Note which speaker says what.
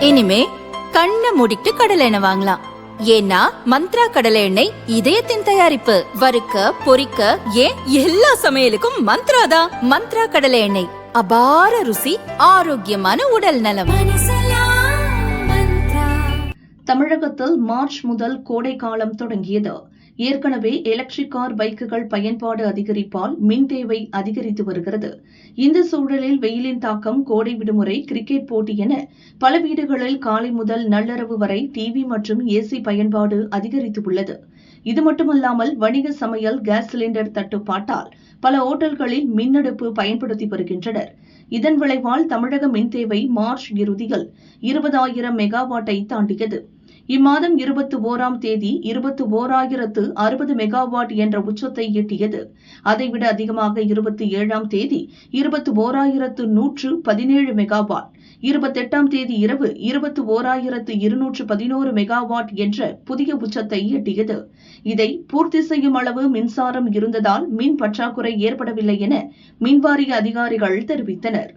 Speaker 1: இனிமே கண்ணை மூடிட்டு கடலை எண்ணெய் வாங்கலாம். ஏன்னா மந்த்ரா கடலை எண்ணெய் இதயத்தின் தயாரிப்பு. வறுக்க பொரிக்க ஏன் எல்லா சமையலுக்கும் மந்த்ரா தான். மந்த்ரா கடலை எண்ணெய், அபார ருசி, ஆரோக்கியமான உடல் நலம்.
Speaker 2: தமிழகத்தில் மார்ச் முதல் கோடை காலம் தொடங்கியது. ஏற்கனவே எலக்ட்ரிக் கார் பைக்குகள் பயன்பாடு அதிகரிப்பால் மின் தேவை அதிகரித்து வருகிறது. இந்த சூழலில் வெயிலின் தாக்கம், கோடை விடுமுறை, கிரிக்கெட் போட்டி என பல வீடுகளில் காலை முதல் நள்ளிரவு வரை டிவி மற்றும் ஏசி பயன்பாடு அதிகரித்துள்ளது. இது மட்டுமல்லாமல் வணிக சமையல் கேஸ் சிலிண்டர் தட்டுப்பாட்டால் பல ஓட்டல்களில் மின்னடுப்பு பயன்படுத்தி வருகின்றனர். இதன் விளைவால் தமிழக மின் தேவை மார்ச் இறுதியில் 20,000 மெகாவாட்டை தாண்டியது. இம்மாதம் 21ஆம் தேதி 21,060 மெகாவாட் என்ற உச்சத்தை எட்டியது. அதைவிட அதிகமாக 27ஆம் தேதி 21,117 மெகாவாட், 28ஆம் தேதி இரவு 21,211 மெகாவாட் என்ற புதிய உச்சத்தை எட்டியது. இதை பூர்த்தி செய்யும் அளவு மின்சாரம் இருந்ததால் மின் பற்றாக்குறை ஏற்படவில்லை என மின்வாரிய அதிகாரிகள் தெரிவித்தனர்.